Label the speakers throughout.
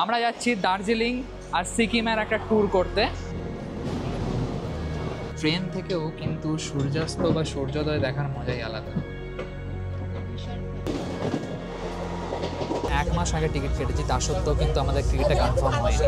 Speaker 1: আমরা যাচ্ছি দার্জিলিং আর সিকিমের একটা ট্যুর করতে। ট্রেন থেকেও কিন্তু সূর্যাস্ত বা সূর্যোদয় দেখার মজাই আলাদা। 1 মাস আগে টিকিট কেটেছি, তা সত্ত্বেও কিন্তু আমাদের টিকিটটা কনফার্ম হয়নি।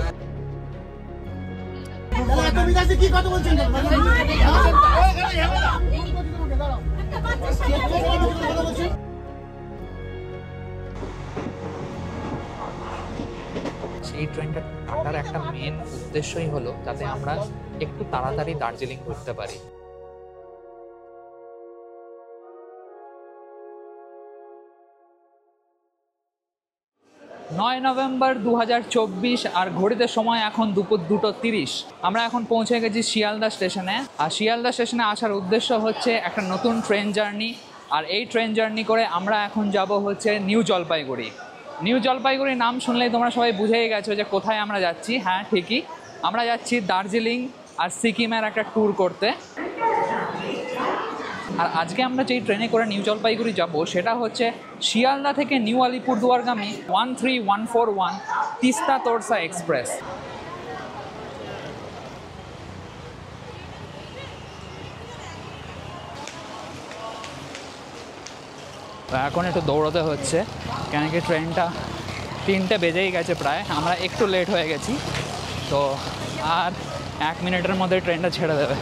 Speaker 1: সেই ট্রেনটা কাটার একটা মেন উদ্দেশ্যই হলো যাতে আমরা একটু তাড়াতাড়ি দার্জিলিং ঘুরতে পারি। 9 নভেম্বর 2024 আর ঘড়িতে সময় এখন দুপুর 2:30। আমরা এখন পৌঁছে গেছি শিয়ালদা স্টেশনে। আর শিয়ালদা স্টেশনে আসার উদ্দেশ্য হচ্ছে একটা নতুন ট্রেন জার্নি। আর এই ট্রেন জার্নি করে আমরা এখন যাব হচ্ছে নিউ জলপাইগুড়ি। নিউ জলপাইগুড়ি নাম শুনলেই তোমরা সবাই বুঝেই গেছো যে কোথায় আমরা যাচ্ছি। হ্যাঁ, ঠিকই, আমরা যাচ্ছি দার্জিলিং আর সিকিমের একটা ট্যুর করতে। আর আজকে আমরা যেই ট্রেনে করে নিউ জলপাইগুড়ি যাব সেটা হচ্ছে শিয়ালদা থেকে নিউ আলিপুরদুয়ারগামী 13141 তিস্তা তোরসা এক্সপ্রেস। এখন একটু দৌড়াতে হচ্ছে কেন কি ট্রেনটা 3টে বেজেই গেছে প্রায়, আমরা একটু লেট হয়ে গেছি। তো আর 1 মিনিটের মধ্যে ট্রেনটা ছেড়ে দেবে।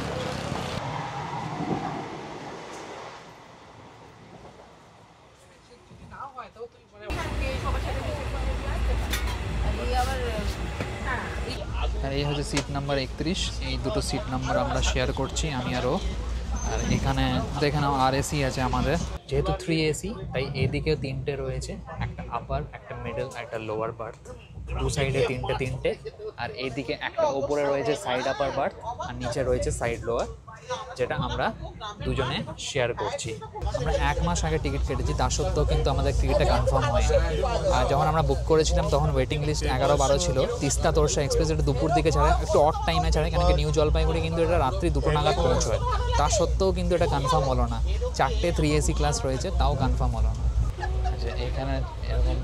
Speaker 1: আর এই হচ্ছে সিট নাম্বার 31। এই দুটো সিট নাম্বার আমরা শেয়ার করছি, আমি আরও। আর এখানে দেখে নাও RAC আছে আমাদের, যেহেতু 3 AC তাই এদিকেও 3টে রয়েছে, একটা আপার, একটা মিডল, একটা লোয়ার বার্থ। 2 সাইডে 3টে আর এইদিকে একটা ওপরে রয়েছে সাইড আপার বার্থ আর নিচে রয়েছে সাইড লোয়ার, যেটা আমরা দুজনে শেয়ার করছি। আমরা 1 মাস আগে টিকিট কেটেছি, তা সত্ত্বেও কিন্তু আমাদের টিকিটটা কনফার্ম হয়নি। আর যখন আমরা বুক করেছিলাম তখন ওয়েটিং লিস্ট 11-12 ছিল। তিস্তা তোরসা এক্সপ্রেস এটা দুপুর দিকে ছাড়ে, একটু অড টাইমে ছাড়ে, কেন কি নিউ জলপাইগুড়ি কিন্তু এটা রাত্রি 2টো নাগাদ পৌঁছয়। তা সত্ত্বেও কিন্তু এটা কনফার্ম হলো না। 4টে 3 AC ক্লাস রয়েছে, তাও কনফার্ম হলো না। আচ্ছা, এখানে এরকম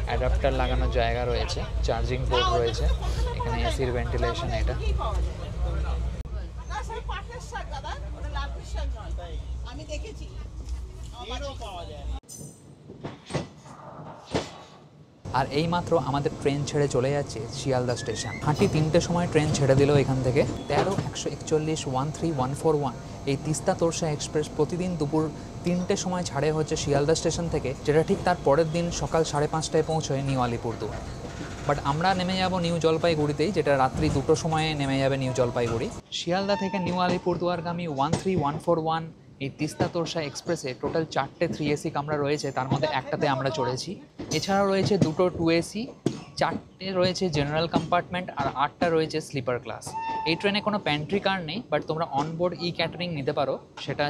Speaker 1: অ্যাডাপ্টার লাগানোর জায়গা রয়েছে, চার্জিং পোর্ট রয়েছে, এখানে এসির ভেন্টিলেশন। এটা আর এইমাত্র আমাদের ট্রেন ছেড়ে চলে যাচ্ছে শিয়ালদা স্টেশন। হাঁটি 3টের সময় ট্রেন ছেড়ে দিল এখান থেকে। 13-141 13141 এই তিস্তা তোরসা এক্সপ্রেস প্রতিদিন দুপুর 3টের সময় ছাড়ে হচ্ছে শিয়ালদা স্টেশন থেকে, যেটা ঠিক তার পরের দিন সকাল 5:30টায় পৌঁছয় নিউ আলিপুরদুয়ার। বাট আমরা নেমে যাব নিউ জলপাইগুড়িতেই, যেটা রাত্রি 2টোর সময়ে নেমে যাবে নিউ জলপাইগুড়ি। শিয়ালদা থেকে নিউ আলিপুরদুয়ারগামী 13141 এই তিস্তা তোরসা এক্সপ্রেসে টোটাল 4টে 3 AC কামরা রয়েছে, তার মধ্যে একটাতে আমরা চড়েছি। এছাড়াও রয়েছে 2টো 2 AC, 4টে রয়েছে জেনারেল কম্পার্টমেন্ট আর 8টা রয়েছে স্লিপার ক্লাস। এই ট্রেনে কোনো প্যান্ট্রি কার নেই, বাট তোমরা অনবোর্ড ক্যাটারিং নিতে পারো। সেটা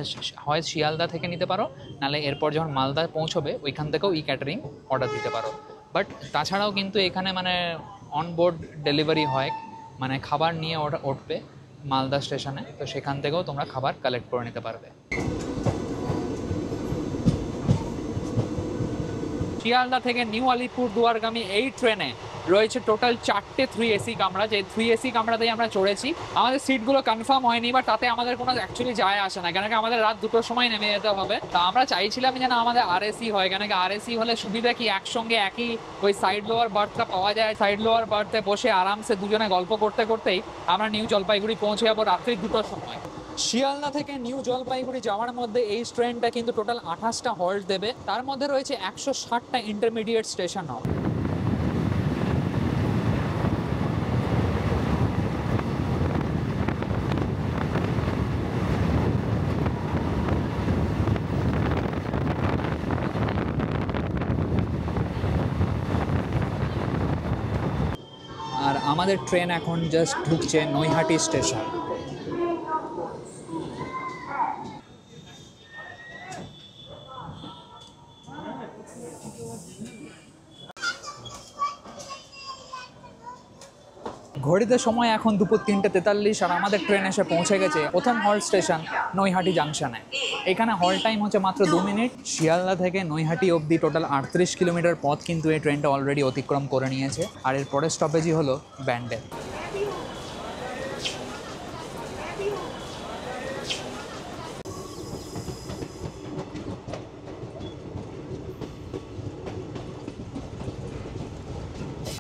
Speaker 1: হয় শিয়ালদা থেকে নিতে পারো, নাহলে এরপর যখন মালদা পৌঁছবে ওইখান থেকেও ক্যাটারিং অর্ডার দিতে পারো। বাট তাছাড়াও কিন্তু এখানে মানে অনবোর্ড ডেলিভারি হয়, মানে খাবার নিয়ে উঠবে মালদা স্টেশনে, তো সেখান থেকেও তোমরা খাবার কালেক্ট করে নিতে পারবে। শিয়ালদা থেকে নিউ আলিপুরদুয়ারগামী এই ট্রেনে রয়েছে টোটাল 4টে 3 AC কামরা। যে 3 AC কামরাতেই আমরা চড়েছি। আমাদের সিটগুলো কনফার্ম হয়নি, বা তাতে আমাদের কোনো অ্যাকচুয়ালি যায় আসে না, কেন কি আমাদের রাত 2টোর সময় নেমে যেতে হবে। তা আমরা চাইছিলাম যেন আমাদের RAC হয়, কেন কি RAC হলে সুবিধা কি একসঙ্গে একই ওই সাইড লোয়ার বার্থটা পাওয়া যায়। সাইড লোয়ার বার্থে বসে আরামসে দুজনে গল্প করতে করতেই আমরা নিউ জলপাইগুড়ি পৌঁছে যাবো রাত্রি 2টোর সময়। শিয়ালদা থেকে নিউ জলপাইগুড়ি যাওয়ার মধ্যে এই ট্রেনটা কিন্তু টোটাল 28টা হল্ট দেবে, তার মধ্যে রয়েছে 160টা ইন্টারমিডিয়েট স্টেশনও। আর আমাদের ট্রেন এখন জাস্ট ঢুকছে নৈহাটি স্টেশন। ঘড়িতে সময় এখন দুপুর 3:43 আর আমাদের ট্রেন এসে পৌঁছে গেছে প্রথম হল্ট স্টেশন নৈহাটি জাংশনে। এখানে হল্ট টাইম হচ্ছে মাত্র 2 মিনিট। শিয়ালদা থেকে নৈহাটি অবধি টোটাল 38 কিলোমিটার পথ কিন্তু এই ট্রেনটা অলরেডি অতিক্রম করে নিয়েছে। আর এর পরের স্টপেজই হলো ব্যান্ডেল।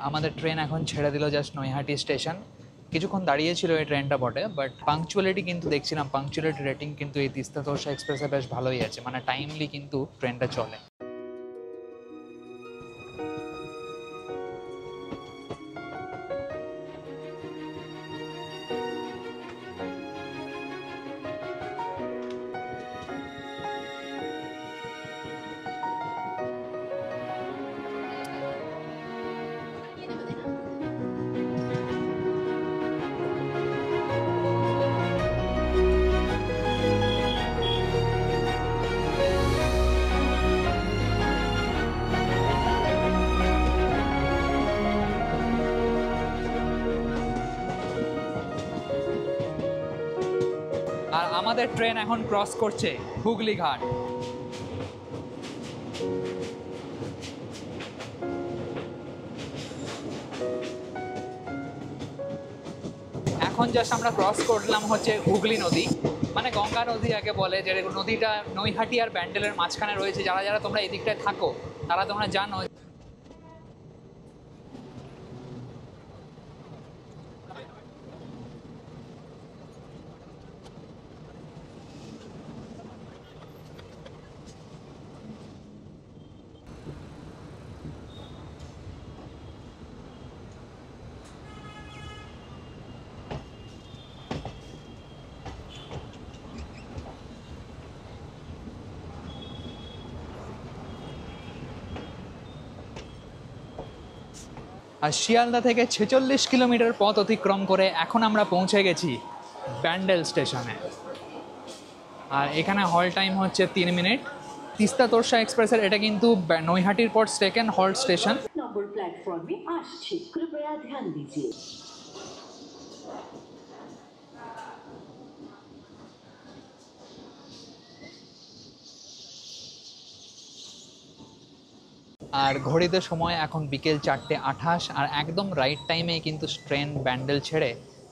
Speaker 1: আমাদের ট্রেন এখন ছেড়ে দিল জাস্ট নৈহাটি স্টেশন। কিছুক্ষণ দাঁড়িয়েছিল এই ট্রেনটা বটে, বাট পাংচুয়ালিটি কিন্তু দেখছিলাম, পাংচুয়ালিটি রেটিং কিন্তু এই তিস্তা তোরসা এক্সপ্রেসে বেশ ভালোই আছে, মানে টাইমলি কিন্তু ট্রেনটা চলে। আর আমাদের ট্রেন এখন ক্রস করছে হুগলি ঘাট। এখন জাস্ট আমরা ক্রস করলাম হচ্ছে হুগলি নদী, মানে গঙ্গা নদী আগে বলে, যে নদীটা নৈহাটি আর ব্যান্ডেলের মাঝখানে রয়েছে। যারা যারা তোমরা এই দিকটায় থাকো তারা তোমরা জানো। আর শিয়ালদা থেকে 46 কিলোমিটার পথ অতিক্রম করে এখন আমরা পৌঁছে গেছি ব্যান্ডেল স্টেশনে। আর এখানে হল্ট টাইম হচ্ছে 3 মিনিট। তিস্তা তোরসা এক্সপ্রেসের এটা কিন্তু নৈহাটির পর সেকেন্ড হল্ট স্টেশন।
Speaker 2: নম্বর প্ল্যাটফর্মে আসছে, কৃপয়া ধ্যান দিজিয়ে।
Speaker 1: আর ঘড়িতে সময় এখন বিকেল 4:28 আর একদম রাইট টাইমেই কিন্তু ট্রেন ব্যান্ডেল ছেড়ে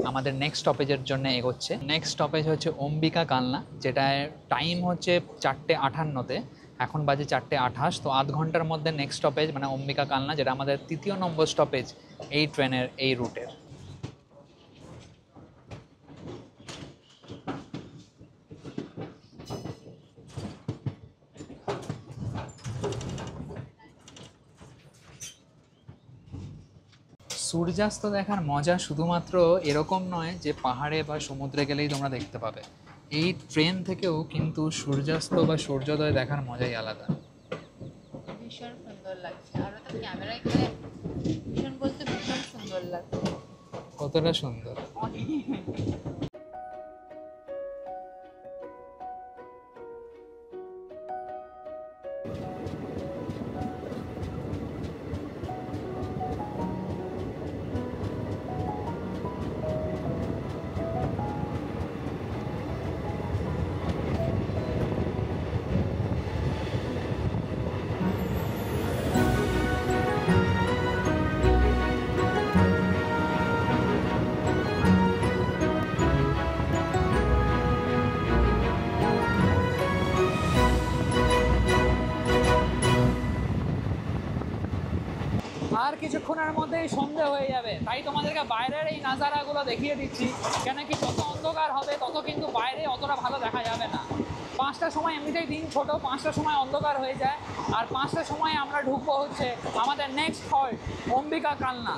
Speaker 1: আমাদের নেক্সট স্টপেজের জন্য এগোচ্ছে। নেক্সট স্টপেজ হচ্ছে অম্বিকা কালনা, যেটা টাইম হচ্ছে 4:58-তে, এখন বাজে 4:28। তো আধ ঘন্টার মধ্যে নেক্সট স্টপেজ মানে অম্বিকা কালনা, যেটা আমাদের 3য় নম্বর স্টপেজ এই ট্রেনের এই রুটের। সূর্যাস্ত দেখার মজা শুধুমাত্র এরকম নয় যে পাহাড়ে বা সমুদ্রে গেলেই তোমরা দেখতে পাবে, এই ট্রেন থেকেও কিন্তু সূর্যাস্ত বা সূর্যোদয় দেখার মজাই আলাদা।
Speaker 3: ভীষণ সুন্দর লাগছে, আর তো ক্যামেরায় গেলে ভীষণ বলতে ভীষণ সুন্দর লাগছে।
Speaker 1: কতটা সুন্দর! আর কিছুক্ষণের মধ্যেই সন্ধে হয়ে যাবে, তাই তোমাদেরকে বাইরের এই নাজারাগুলো দেখিয়ে দিচ্ছি। কেন কি যত অন্ধকার হবে তত কিন্তু বাইরে অতটা ভালো দেখা যাবে না। 5টার সময় এমনিতেই দিন ছোট, 5টার সময় অন্ধকার হয়ে যায়। আর 5টার সময় আমরা ঢুকবো হচ্ছে আমাদের নেক্সট হল্ট অম্বিকা কালনা।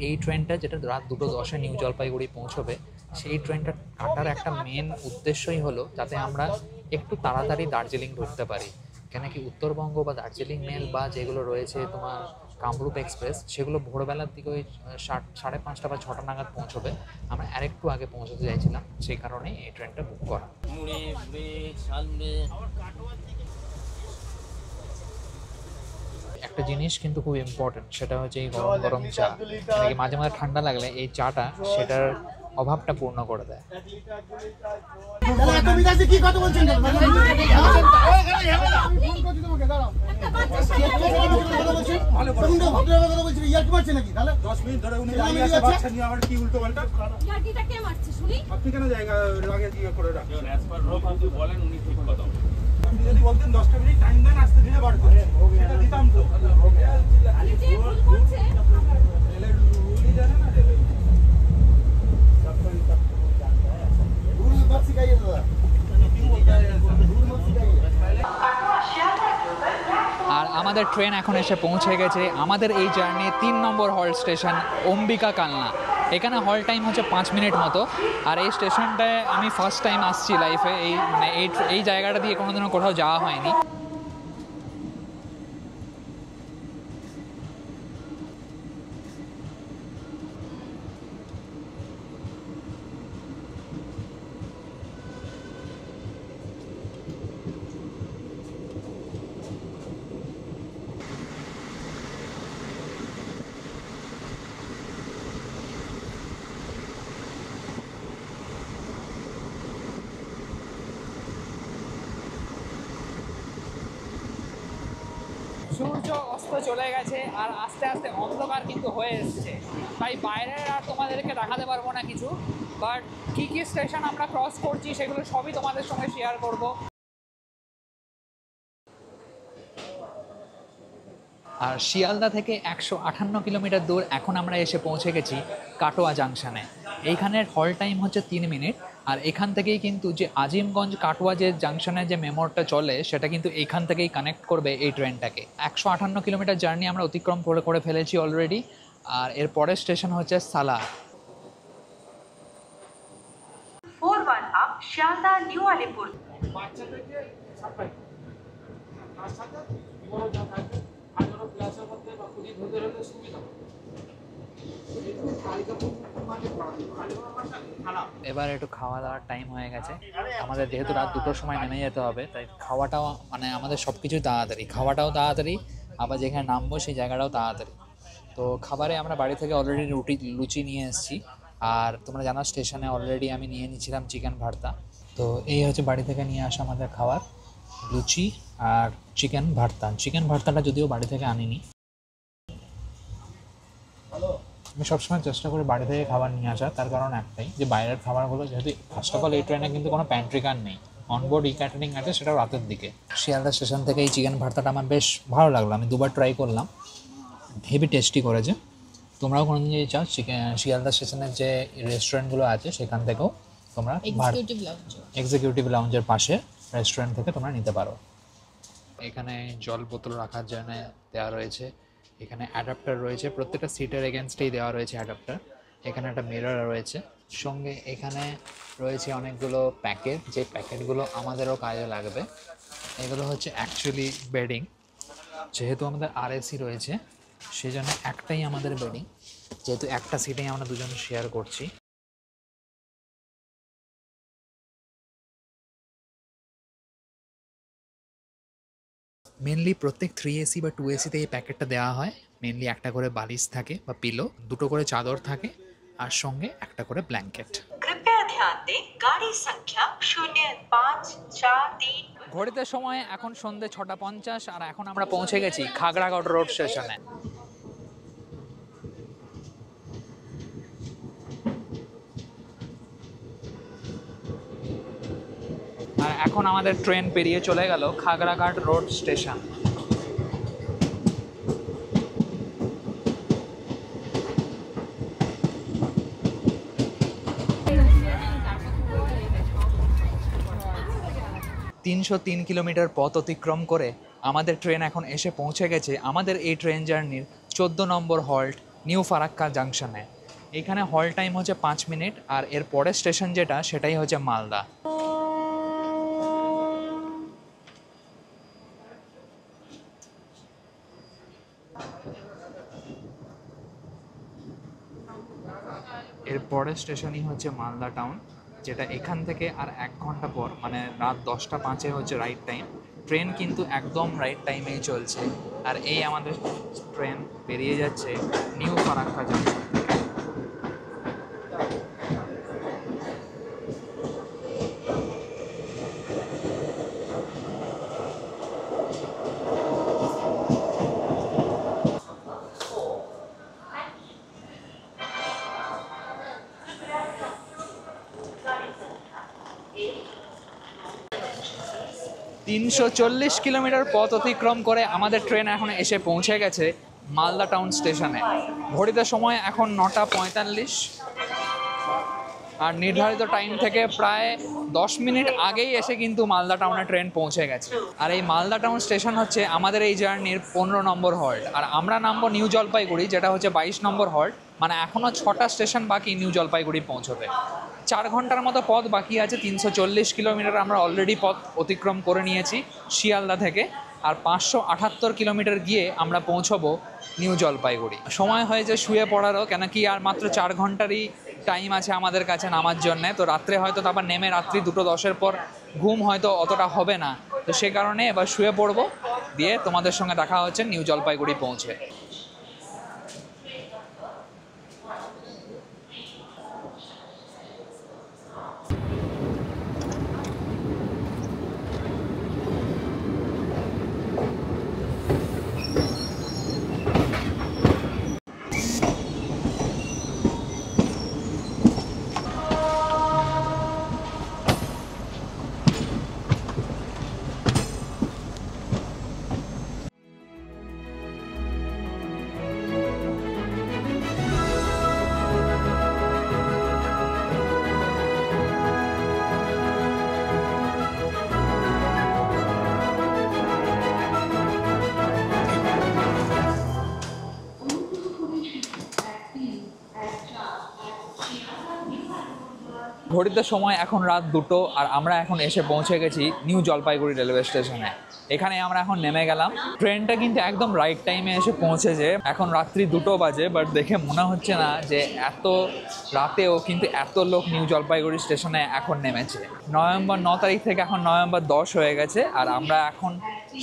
Speaker 1: এই ট্রেনটা যেটা রাত 2:10-এ নিউ জলপাইগুড়ি পৌঁছবে, সেই ট্রেনটা কাটার একটা মেন উদ্দেশ্যই হলো যাতে আমরা একটু তাড়াতাড়ি দার্জিলিং ঢুকতে পারি। কেন কি উত্তরবঙ্গ বা দার্জিলিং মেল বা যেগুলো রয়েছে তোমার কামরূপ এক্সপ্রেস, সেগুলো ভোরবেলার দিকে ওই 5:30 বা 6টা নাগাদ পৌঁছবে। আমরা আরেকটু আগে পৌঁছতে চাইছিলাম, সেই কারণেই এই ট্রেনটা বুক করা। একটা জিনিস কিন্তু খুব ইম্পর্টেন্ট, সেটা হচ্ছে এই গরম গরম চা। নাকি মাঝে মাঝে ঠান্ডা লাগলে এই চাটা সেটার অভাবটা পূর্ণ করে দেয়।
Speaker 4: আপনি কেন জায়গা লাগে দিয়ে করে রাখেন? আপনি যদি বলতেন 10টা মিনিট টাইম দেন, আসতে দিলে বার করে সেটা দিতাম তো। রেলের রুলই জানে না, রেলের
Speaker 1: আর আমাদের ট্রেন এখন এসে পৌঁছে গেছে আমাদের এই জার্নি 3 নম্বর হল্ট স্টেশন অম্বিকা কালনা। এখানে হল্ট টাইম হচ্ছে 5 মিনিট মতো। আর এই স্টেশনটায় আমি ফার্স্ট টাইম আসছি লাইফে, এই জায়গাটা দিয়ে কোনোদিনও কোথাও যাওয়া হয়নি। সূর্য অস্ত চলে গেছে আর আস্তে আস্তে অন্ধকার কিন্তু হয়ে এসছে, তাই বাইরের আর তোমাদেরকে দেখাতে পারবো না কিছু। বাট কী কী স্টেশন আমরা ক্রস করছি সেগুলো সবই তোমাদের সঙ্গে শেয়ার করব। আর শিয়ালদা থেকে 158 কিলোমিটার দূর এখন আমরা এসে পৌঁছে গেছি কাটোয়া জাংশনে। এইখানের হল টাইম হচ্ছে 3 মিনিট। আর এখান থেকেই কিন্তু যে আজিমগঞ্জ কাটোয়া যে জাংশনে যে মেমোরটা চলে, সেটা কিন্তু এইখান থেকেই কানেক্ট করবে এই ট্রেনটাকে। 158 কিলোমিটার জার্নি আমরা অতিক্রম করে ফেলেছি অলরেডি। আর এর পরের স্টেশন হচ্ছে সালা।
Speaker 2: 41 আপ শিয়ালদা নিউ আলিপুর।
Speaker 1: এবার একটু খাওয়া দাওয়ার টাইম হয়ে গেছে আমাদের, যেহেতু রাত 2টোর সময় নেমে যেতে হবে, তাই খাওয়াটাও মানে আমাদের সব কিছুই তাড়াতাড়ি, খাওয়াটাও তাড়াতাড়ি, আবার যেখানে নামবো সেই জায়গাটাও তাড়াতাড়ি। তো খাবারে আমরা বাড়ি থেকে অলরেডি লুচি নিয়ে এসেছি। আর তোমরা জানো স্টেশনে অলরেডি আমি নিয়ে নিয়েছিলাম চিকেন ভর্তা। তো এই হচ্ছে বাড়ি থেকে নিয়ে আসা আমাদের খাবার, লুচি আর চিকেন ভর্তা। চিকেন ভর্তাটা যদিও বাড়ি থেকে আনিনি, আমি সবসময় চেষ্টা করি বাড়ি থেকে খাবার নিয়ে আসা। তার কারণ একটাই, যে বাইরের খাবারগুলো যেহেতু ফার্স্ট অফ অল এই ট্রেনে কিন্তু কোনো প্যান্ট্রি কার নেই, অনবোর্ড ক্যাটারিং আছে, সেটা রাতের দিকে। শিয়ালদা স্টেশন থেকে এই চিকেন ভর্তাটা আমার বেশ ভালো লাগলো, আমি 2বার ট্রাই করলাম, হেভি টেস্টি করেছে। তোমরাও কোনো দিন যদি চাও শিয়ালদা স্টেশনের যে রেস্টুরেন্টগুলো আছে সেখান থেকেও তোমরা এক্সিকিউটিভ লাউঞ্জের পাশে রেস্টুরেন্ট থেকে তোমরা নিতে পারো। এখানে জল বোতল রাখার জন্য দেওয়া রয়েছে, এখানে অ্যাডাপ্টার রয়েছে, প্রত্যেকটা সিটের এগেনস্টেই দেওয়া রয়েছে অ্যাডাপ্টার। এখানে একটা মিরর রয়েছে, সঙ্গে এখানে রয়েছে অনেকগুলো প্যাকেট, যে প্যাকেটগুলো আমাদেরও কাজে লাগবে। এগুলো হচ্ছে অ্যাকচুয়ালি বেডিং, যেহেতু আমাদের আরএসি রয়েছে সেই জন্য একটাই আমাদের বেডিং, যেহেতু একটা সিটেই আমরা দুজন শেয়ার করছি। মেনলি প্রত্যেক 3AC বা 2ACতে এই প্যাকেটটা দেওয়া হয়। মেনলি একটা করে বালিশ থাকে বা পিলো, 2টো করে চাদর থাকে, আর সঙ্গে একটা করে ব্ল্যাঙ্কেট।
Speaker 2: कृपया ध्यान दें गाड़ी संख्या 0543।
Speaker 1: ঘড়িতে সময় এখন সন্ধ্যে 6:50 আর এখন আমরা পৌঁছে গেছি খাগড়াগড় রোড স্টেশনে। আর এখন আমাদের ট্রেন পেরিয়ে চলে গেল খাগড়াঘাট রোড স্টেশন। তিন কিলোমিটার পথ অতিক্রম করে আমাদের ট্রেন এখন এসে পৌঁছে গেছে আমাদের এই ট্রেন জার্নির 14 নম্বর হল্ট নিউ ফারাক্কা জাংশনে। এখানে হল টাইম হচ্ছে 5 মিনিট, আর এর পরের স্টেশন যেটা সেটাই হচ্ছে মালদা। এর পরের স্টেশনই হচ্ছে মালদা টাউন, যেটা এখান থেকে আর 1 ঘন্টা পর, মানে রাত 10টা 5-এ হচ্ছে রাইট টাইম। ট্রেন কিন্তু একদম রাইট টাইমেই চলছে। আর এই আমাদের ট্রেন বেরিয়ে যাচ্ছে নিউ ফারাক্কা জাংশন থেকে। $340 কিলোমিটার পথ অতিক্রম করে আমাদের ট্রেন এখন এসে পৌঁছে গেছে মালদা টাউন স্টেশনে। ঘড়িতে সময় এখন 9টা 45, আর নির্ধারিত টাইম থেকে প্রায় 10 মিনিট আগেই এসে কিন্তু মালদা টাউনে ট্রেন পৌঁছে গেছে। আর এই মালদা টাউন স্টেশন হচ্ছে আমাদের এই জার্নির 15 নম্বর হল্ট, আর আমরা নামবো নিউ জলপাইগুড়ি, যেটা হচ্ছে 22 নম্বর হল্ট। মানে এখনও 6টা স্টেশন বাকি নিউ জলপাইগুড়ি পৌঁছতে। 4 ঘন্টার মতো পথ বাকি আছে। 340 কিলোমিটার আমরা অলরেডি পথ অতিক্রম করে নিয়েছি শিয়ালদা থেকে, আর 578 কিলোমিটার গিয়ে আমরা পৌঁছবো নিউ জলপাইগুড়ি। সময় হয়েছে শুয়ে পড়ারও, কেন কি আর মাত্র 4 ঘন্টারই টাইম আছে আমাদের কাছে নামার জন্যে। তো রাত্রে হয়তো তারপর নেমে রাত্রি 2-10-এর পর ঘুম হয়তো অতটা হবে না, তো সে কারণে এবার শুয়ে পড়বো, দিয়ে তোমাদের সঙ্গে দেখা হচ্ছে নিউ জলপাইগুড়ি পৌঁছে। ঘড়িতে সময় এখন রাত 2টো, আর আমরা এখন এসে পৌঁছে গেছি নিউ জলপাইগুড়ি রেলওয়ে স্টেশনে। এখানে আমরা এখন নেমে গেলাম। ট্রেনটা কিন্তু একদম রাইট টাইমে এসে পৌঁছেছে। এখন রাত্রি 2টো বাজে, বাট দেখে মনে হচ্ছে না যে এত রাতেও কিন্তু এত লোক নিউ জলপাইগুড়ি স্টেশনে এখন নেমেছে। নভেম্বর 9 তারিখ থেকে এখন নভেম্বর 10 হয়ে গেছে, আর আমরা এখন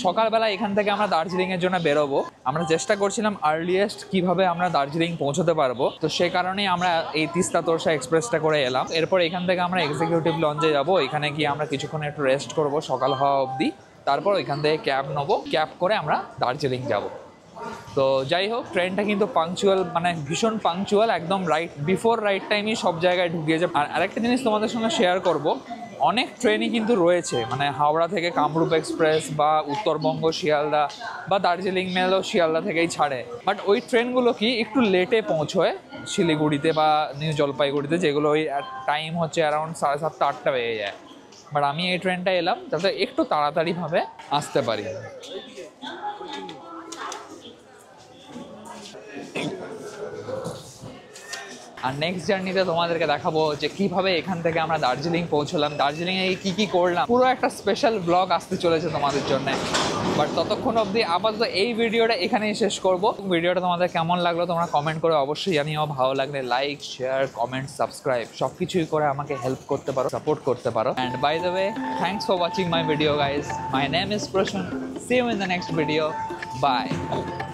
Speaker 1: সকালবেলা এখান থেকে আমরা দার্জিলিংয়ের জন্য বেরোবো। আমরা চেষ্টা করছিলাম আর্লিয়েস্ট কিভাবে আমরা দার্জিলিং পৌঁছতে পারবো, তো সে কারণেই আমরা এই তিস্তা তোরসা এক্সপ্রেসটা করে এলাম। এরপর এখান থেকে আমরা এক্সিকিউটিভ লঞ্চে যাব। এখানে গিয়ে আমরা কিছুক্ষণ একটু রেস্ট করব সকাল হওয়া অবধি। তারপর এখান থেকে ক্যাব নেবো, ক্যাব করে আমরা দার্জিলিং যাব। তো যাই হোক, ট্রেনটা কিন্তু পাংচুয়াল, মানে ভীষণ পাংচুয়াল, একদম বিফোর রাইট টাইমই সব জায়গায় ঢুকিয়েছে। আর আরেকটা জিনিস তোমাদের সঙ্গে শেয়ার করব, অনেক ট্রেনই কিন্তু রয়েছে, মানে হাওড়া থেকে কামরূপ এক্সপ্রেস বা উত্তরবঙ্গ শিয়ালদা বা দার্জিলিং মেলও শিয়ালদা থেকেই ছাড়ে। বাট ওই ট্রেনগুলো কি একটু লেটে পৌঁছয় শিলিগুড়িতে বা নিউ জলপাইগুড়িতে, যেগুলো ওই টাইম হচ্ছে অ্যারাউন্ড 7:30-8টা বেজে যায়। বাট আমি এই ট্রেনটা এলাম যাতে একটু তাড়াতাড়িভাবে আসতে পারি। আর নেক্সট জার্নিতে তোমাদেরকে দেখাবো যে কিভাবে এখান থেকে আমরা দার্জিলিং পৌঁছলাম, দার্জিলিংয়ে কী করলাম। পুরো একটা স্পেশাল ব্লগ আসতে চলেছে তোমাদের জন্য। বাট ততক্ষণ অবধি আপাতত এই ভিডিওটা এখানেই শেষ করব। ভিডিওটা তোমাদের কেমন লাগলো তোমরা কমেন্ট করে অবশ্যই জানিও। ভালো লাগলে লাইক, শেয়ার, কমেন্ট, সাবস্ক্রাইব সব কিছুই করে আমাকে হেল্প করতে পারো, সাপোর্ট করতে পারো। And by the way, thanks for watching my video guys. My name is Prashant. See you in the next video. Bye.